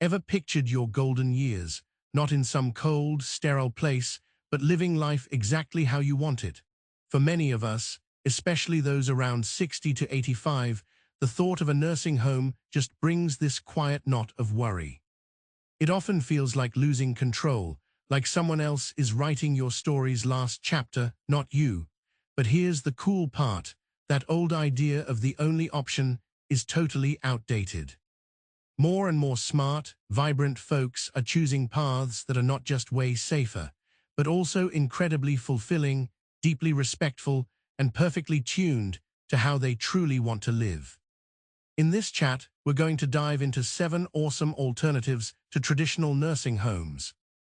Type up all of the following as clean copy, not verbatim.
Ever pictured your golden years, not in some cold, sterile place, but living life exactly how you want it? For many of us, especially those around 60 to 85, the thought of a nursing home just brings this quiet knot of worry. It often feels like losing control, like someone else is writing your story's last chapter, not you. But here's the cool part: that old idea of the only option is totally outdated. More and more smart, vibrant folks are choosing paths that are not just way safer, but also incredibly fulfilling, deeply respectful, and perfectly tuned to how they truly want to live. In this chat, we're going to dive into 7 awesome alternatives to traditional nursing homes.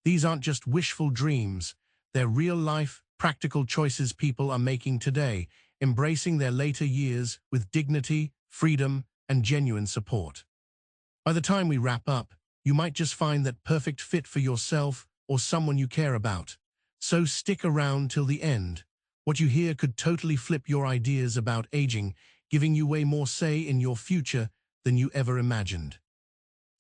These aren't just wishful dreams, they're real-life, practical choices people are making today, embracing their later years with dignity, freedom, and genuine support. By the time we wrap up, you might just find that perfect fit for yourself or someone you care about. So stick around till the end. What you hear could totally flip your ideas about aging, giving you way more say in your future than you ever imagined.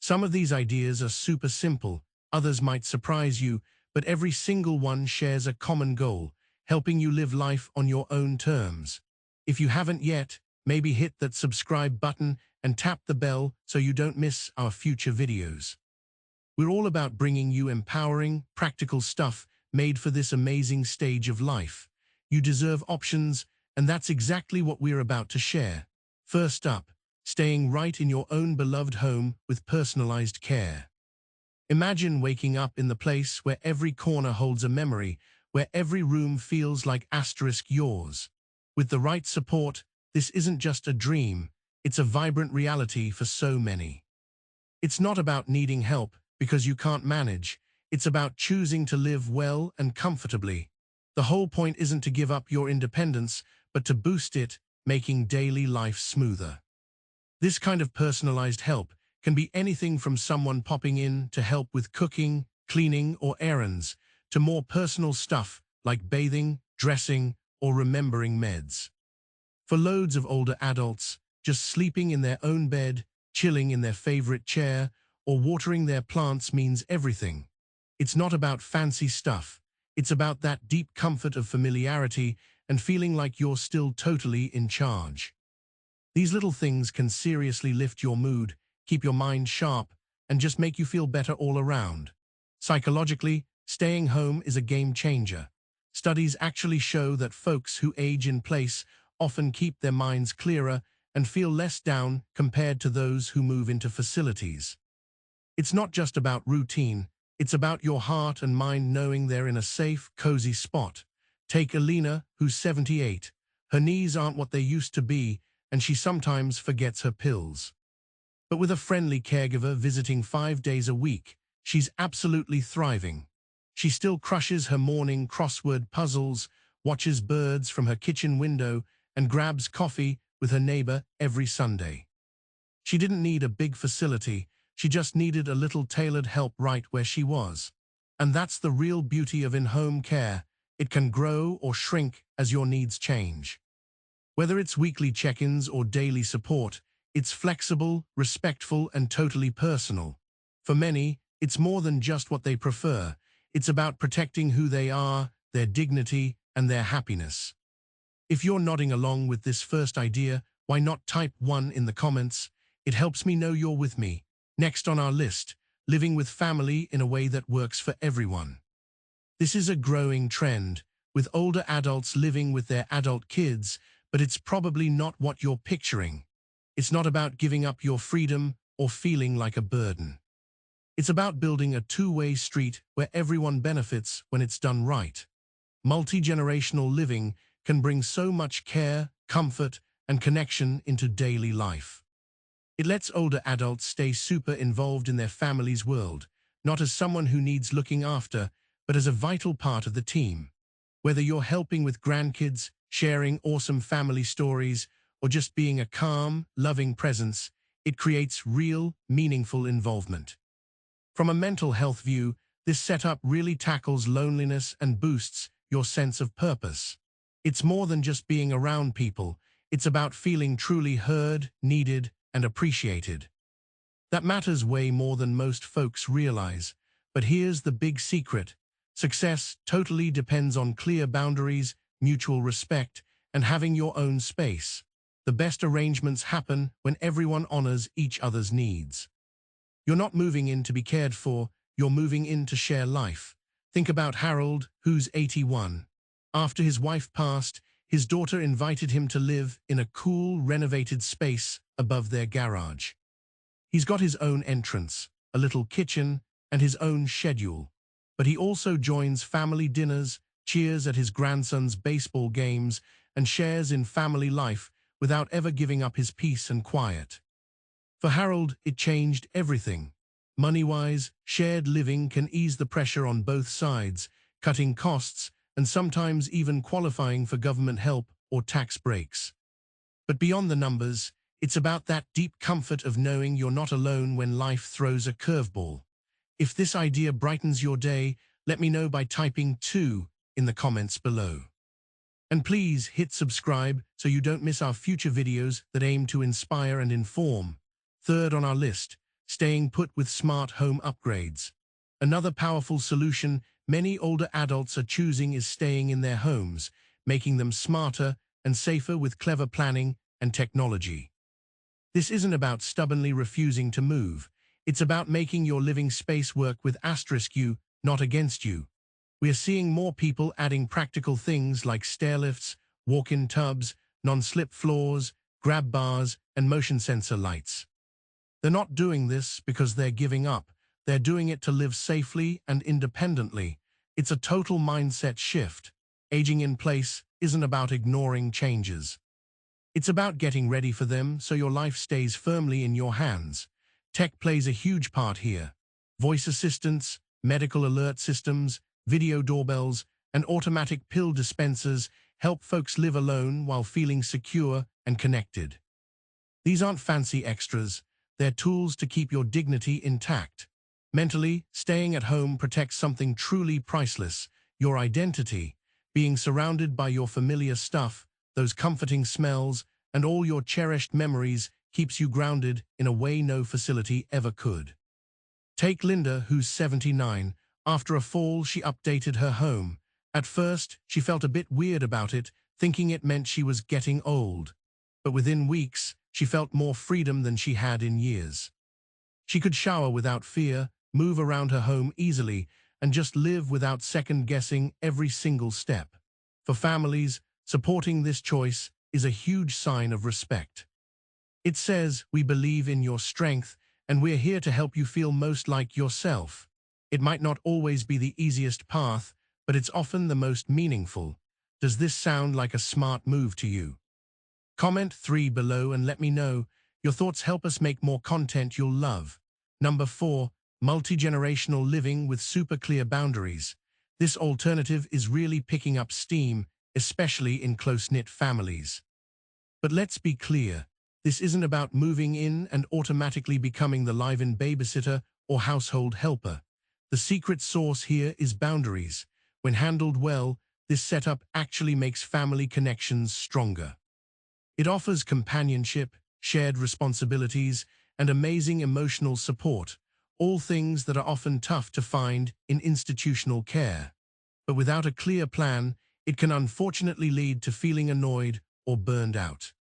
Some of these ideas are super simple, others might surprise you, but every single one shares a common goal: helping you live life on your own terms. If you haven't yet, maybe hit that subscribe button and tap the bell so you don't miss our future videos. We're all about bringing you empowering, practical stuff made for this amazing stage of life. You deserve options, and that's exactly what we're about to share. First up, staying right in your own beloved home with personalized care. Imagine waking up in the place where every corner holds a memory, where every room feels like asterisk yours. With the right support, this isn't just a dream, it's a vibrant reality for so many. It's not about needing help because you can't manage, it's about choosing to live well and comfortably. The whole point isn't to give up your independence, but to boost it, making daily life smoother. This kind of personalized help can be anything from someone popping in to help with cooking, cleaning, or errands, to more personal stuff like bathing, dressing, or remembering meds. For loads of older adults, just sleeping in their own bed, chilling in their favorite chair, or watering their plants means everything. It's not about fancy stuff. It's about that deep comfort of familiarity and feeling like you're still totally in charge. These little things can seriously lift your mood, keep your mind sharp, and just make you feel better all around. Psychologically, staying home is a game changer. Studies actually show that folks who age in place often keep their minds clearer and feel less down compared to those who move into facilities. It's not just about routine, it's about your heart and mind knowing they're in a safe, cozy spot. Take Alina, who's 78. Her knees aren't what they used to be, and she sometimes forgets her pills. But with a friendly caregiver visiting 5 days a week, she's absolutely thriving. She still crushes her morning crossword puzzles, watches birds from her kitchen window, and grabs coffee with her neighbor every Sunday. She didn't need a big facility, she just needed a little tailored help right where she was. And that's the real beauty of in-home care. It can grow or shrink as your needs change. Whether it's weekly check-ins or daily support, it's flexible, respectful, and totally personal. For many, it's more than just what they prefer. It's about protecting who they are, their dignity, and their happiness. If you're nodding along with this first idea, why not type 1 in the comments? It helps me know you're with me. Next on our list, living with family in a way that works for everyone. This is a growing trend, with older adults living with their adult kids, but it's probably not what you're picturing. It's not about giving up your freedom or feeling like a burden. It's about building a two-way street where everyone benefits when it's done right. Multi-generational living can bring so much care, comfort, and connection into daily life. It lets older adults stay super involved in their family's world, not as someone who needs looking after, but as a vital part of the team. Whether you're helping with grandkids, sharing awesome family stories, or just being a calm, loving presence, it creates real, meaningful involvement. From a mental health view, this setup really tackles loneliness and boosts your sense of purpose. It's more than just being around people, it's about feeling truly heard, needed, and appreciated. That matters way more than most folks realize. But here's the big secret. Success totally depends on clear boundaries, mutual respect, and having your own space. The best arrangements happen when everyone honors each other's needs. You're not moving in to be cared for, you're moving in to share life. Think about Harold, who's 81. After his wife passed, his daughter invited him to live in a cool, renovated space above their garage. He's got his own entrance, a little kitchen, and his own schedule. But he also joins family dinners, cheers at his grandson's baseball games, and shares in family life without ever giving up his peace and quiet. For Harold, it changed everything. Money-wise, shared living can ease the pressure on both sides, cutting costs and sometimes even qualifying for government help or tax breaks. But beyond the numbers, it's about that deep comfort of knowing you're not alone when life throws a curveball. If this idea brightens your day, let me know by typing 2 in the comments below. And please hit subscribe so you don't miss our future videos that aim to inspire and inform. Third on our list, staying put with smart home upgrades. Another powerful solution many older adults are choosing is staying in their homes, making them smarter and safer with clever planning and technology. This isn't about stubbornly refusing to move. It's about making your living space work with *you, not against you. We are seeing more people adding practical things like stairlifts, walk-in tubs, non-slip floors, grab bars, and motion sensor lights. They're not doing this because they're giving up. They're doing it to live safely and independently. It's a total mindset shift. Aging in place isn't about ignoring changes. It's about getting ready for them so your life stays firmly in your hands. Tech plays a huge part here. Voice assistants, medical alert systems, video doorbells, and automatic pill dispensers help folks live alone while feeling secure and connected. These aren't fancy extras. They're tools to keep your dignity intact. Mentally, staying at home protects something truly priceless, your identity. Being surrounded by your familiar stuff, those comforting smells, and all your cherished memories keeps you grounded in a way no facility ever could. Take Linda, who's 79. After a fall, she updated her home. At first, she felt a bit weird about it, thinking it meant she was getting old. But within weeks, she felt more freedom than she had in years. She could shower without fear, move around her home easily, and just live without second-guessing every single step. For families, supporting this choice is a huge sign of respect. It says, "We believe in your strength, and we're here to help you feel most like yourself." It might not always be the easiest path, but it's often the most meaningful. Does this sound like a smart move to you? Comment 3 below and let me know. Your thoughts help us make more content you'll love. Number 4, multi-generational living with super clear boundaries. This alternative is really picking up steam, especially in close-knit families. But let's be clear, this isn't about moving in and automatically becoming the live-in babysitter or household helper. The secret sauce here is boundaries. When handled well, this setup actually makes family connections stronger. It offers companionship, shared responsibilities, and amazing emotional support, all things that are often tough to find in institutional care. But without a clear plan, it can unfortunately lead to feeling annoyed or burned out.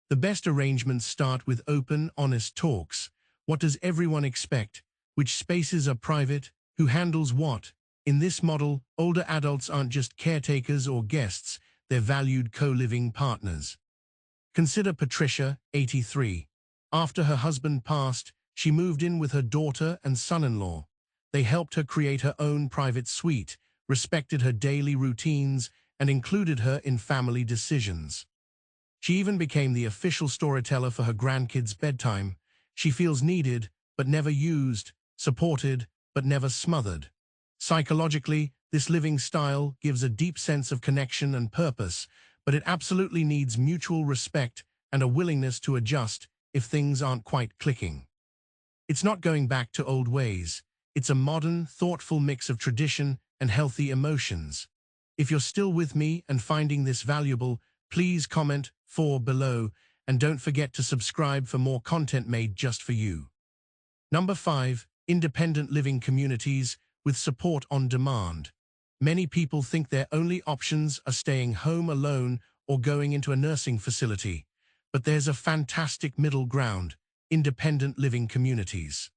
The best arrangements start with open, honest talks. What does everyone expect? Which spaces are private? Who handles what? In this model, older adults aren't just caretakers or guests, they're valued co-living partners. Consider Patricia, 83. After her husband passed, she moved in with her daughter and son-in-law. They helped her create her own private suite, respected her daily routines, and included her in family decisions. She even became the official storyteller for her grandkids' bedtime. She feels needed, but never used, supported, but never smothered. Psychologically, this living style gives a deep sense of connection and purpose, but it absolutely needs mutual respect and a willingness to adjust if things aren't quite clicking. It's not going back to old ways. It's a modern, thoughtful mix of tradition and healthy emotions. If you're still with me and finding this valuable, please comment 4 below, and don't forget to subscribe for more content made just for you. Number 5. Independent living communities with support on demand. Many people think their only options are staying home alone or going into a nursing facility. But there's a fantastic middle ground: independent living communities.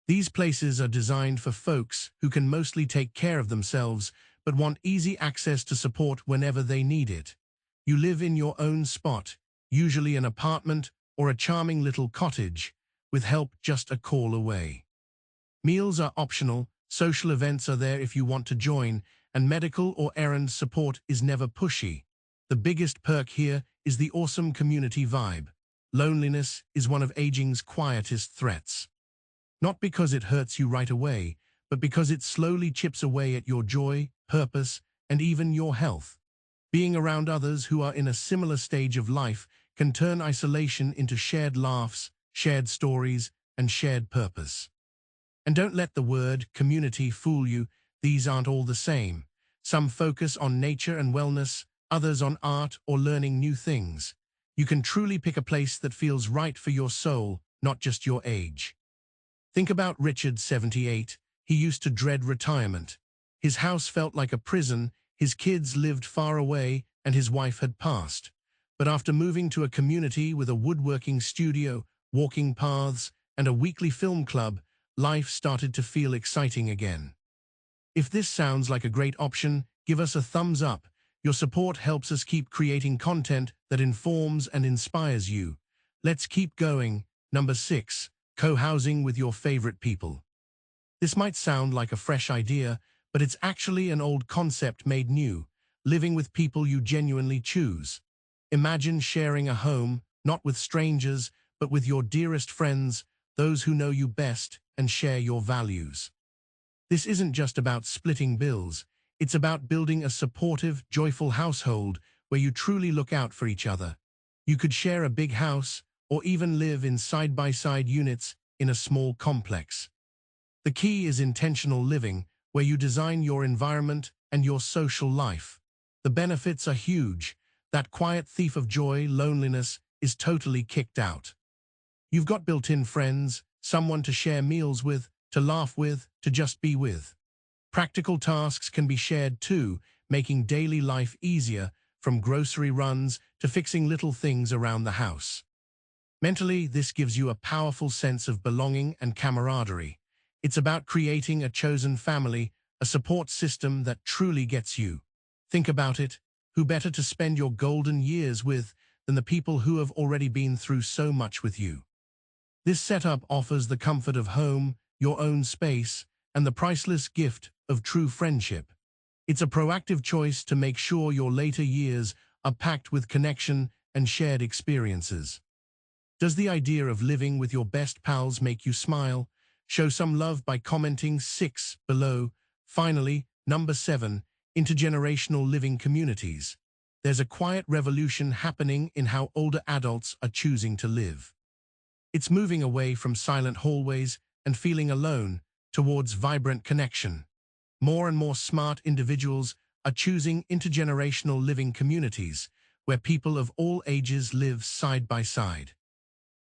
These places are designed for folks who can mostly take care of themselves but want easy access to support whenever they need it. You live in your own spot, usually an apartment or a charming little cottage, with help just a call away. Meals are optional, social events are there if you want to join, and medical or errand support is never pushy. The biggest perk here is the awesome community vibe. Loneliness is one of aging's quietest threats. Not because it hurts you right away, but because it slowly chips away at your joy, purpose, and even your health. Being around others who are in a similar stage of life can turn isolation into shared laughs, shared stories, and shared purpose. And don't let the word community fool you. These aren't all the same. Some focus on nature and wellness, others on art or learning new things. You can truly pick a place that feels right for your soul, not just your age. Think about Richard, 78. He used to dread retirement. His house felt like a prison, his kids lived far away, and his wife had passed. But after moving to a community with a woodworking studio, walking paths, and a weekly film club, life started to feel exciting again. If this sounds like a great option, give us a thumbs up. Your support helps us keep creating content that informs and inspires you. Let's keep going. Number 6. Co-housing with your favorite people. This might sound like a fresh idea, but it's actually an old concept made new: living with people you genuinely choose. Imagine sharing a home, not with strangers, but with your dearest friends, those who know you best and share your values. This isn't just about splitting bills, it's about building a supportive, joyful household where you truly look out for each other. You could share a big house, or even live in side-by-side units in a small complex. The key is intentional living, where you design your environment and your social life. The benefits are huge. That quiet thief of joy, loneliness, is totally kicked out. You've got built-in friends, someone to share meals with, to laugh with, to just be with. Practical tasks can be shared too, making daily life easier, from grocery runs to fixing little things around the house. Mentally, this gives you a powerful sense of belonging and camaraderie. It's about creating a chosen family, a support system that truly gets you. Think about it. Who better to spend your golden years with than the people who have already been through so much with you? This setup offers the comfort of home, your own space, and the priceless gift of true friendship. It's a proactive choice to make sure your later years are packed with connection and shared experiences. Does the idea of living with your best pals make you smile? Show some love by commenting 6 below. Finally, number 7, intergenerational living communities. There's a quiet revolution happening in how older adults are choosing to live. It's moving away from silent hallways and feeling alone towards vibrant connection. More and more smart individuals are choosing intergenerational living communities where people of all ages live side by side.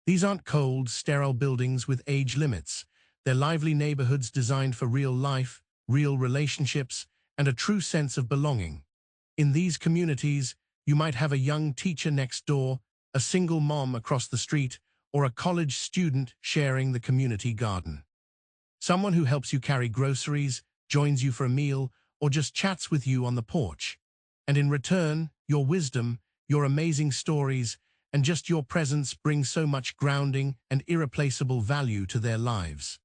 These aren't cold, sterile buildings with age limits. They're lively neighborhoods designed for real life, real relationships, and a true sense of belonging. In these communities, you might have a young teacher next door, a single mom across the street, or a college student sharing the community garden. Someone who helps you carry groceries, joins you for a meal, or just chats with you on the porch. And in return, your wisdom, your amazing stories, and just your presence brings so much grounding and irreplaceable value to their lives.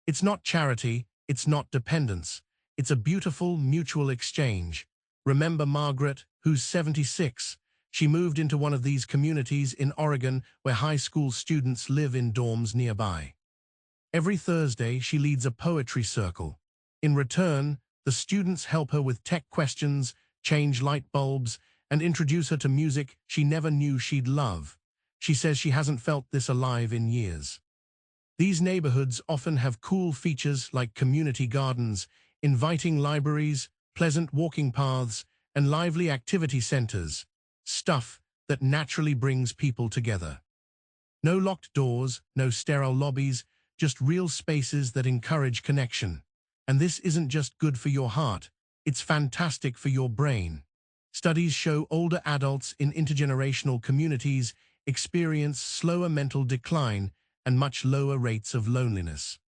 It's not charity, it's not dependence. It's a beautiful mutual exchange. Remember Margaret, who's 76. She moved into one of these communities in Oregon where high school students live in dorms nearby. Every Thursday, she leads a poetry circle. In return, the students help her with tech questions, change light bulbs, and introduce her to music she never knew she'd love. She says she hasn't felt this alive in years. These neighborhoods often have cool features like community gardens, inviting libraries, pleasant walking paths, and lively activity centers. Stuff that naturally brings people together. No locked doors, no sterile lobbies, just real spaces that encourage connection. And this isn't just good for your heart, it's fantastic for your brain. Studies show older adults in intergenerational communities experience slower mental decline and much lower rates of loneliness.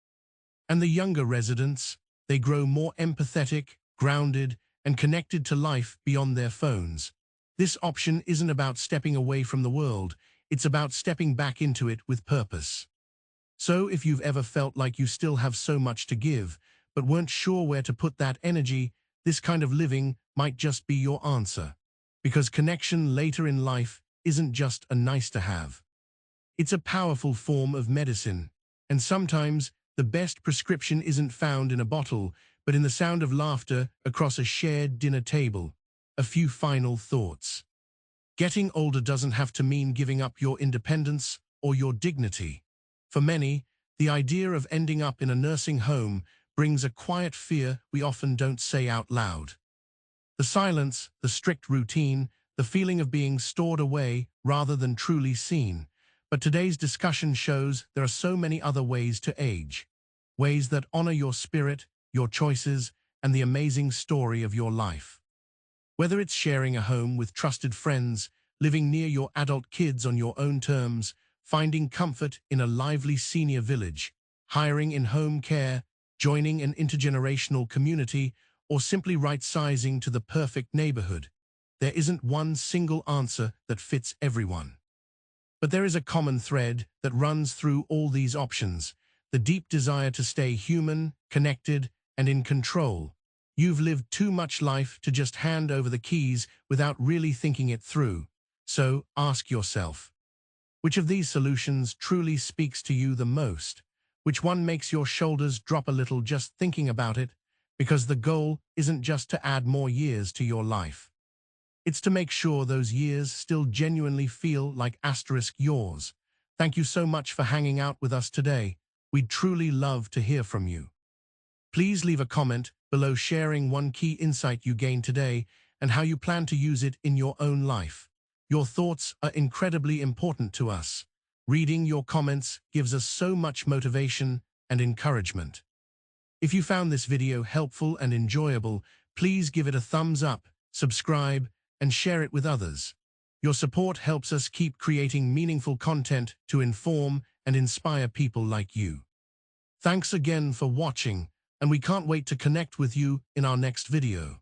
And the younger residents, they grow more empathetic, grounded, and connected to life beyond their phones. This option isn't about stepping away from the world, it's about stepping back into it with purpose. So if you've ever felt like you still have so much to give, but weren't sure where to put that energy, this kind of living might just be your answer. Because connection later in life isn't just a nice to have. It's a powerful form of medicine, and sometimes the best prescription isn't found in a bottle, but in the sound of laughter across a shared dinner table. A few final thoughts. Getting older doesn't have to mean giving up your independence or your dignity. For many, the idea of ending up in a nursing home brings a quiet fear we often don't say out loud. The silence, the strict routine, the feeling of being stored away rather than truly seen. But today's discussion shows there are so many other ways to age. Ways that honor your spirit, your choices, and the amazing story of your life. Whether it's sharing a home with trusted friends, living near your adult kids on your own terms, finding comfort in a lively senior village, hiring in home care, joining an intergenerational community, or simply right-sizing to the perfect neighborhood, there isn't one single answer that fits everyone. But there is a common thread that runs through all these options, the deep desire to stay human, connected, and in control. You've lived too much life to just hand over the keys without really thinking it through. So ask yourself, which of these solutions truly speaks to you the most? Which one makes your shoulders drop a little just thinking about it? Because the goal isn't just to add more years to your life. It's to make sure those years still genuinely feel like yours. Thank you so much for hanging out with us today. We'd truly love to hear from you. Please leave a comment below sharing one key insight you gained today and how you plan to use it in your own life. Your thoughts are incredibly important to us. Reading your comments gives us so much motivation and encouragement. If you found this video helpful and enjoyable, please give it a thumbs up, subscribe, and share it with others. Your support helps us keep creating meaningful content to inform and inspire people like you. Thanks again for watching, and we can't wait to connect with you in our next video.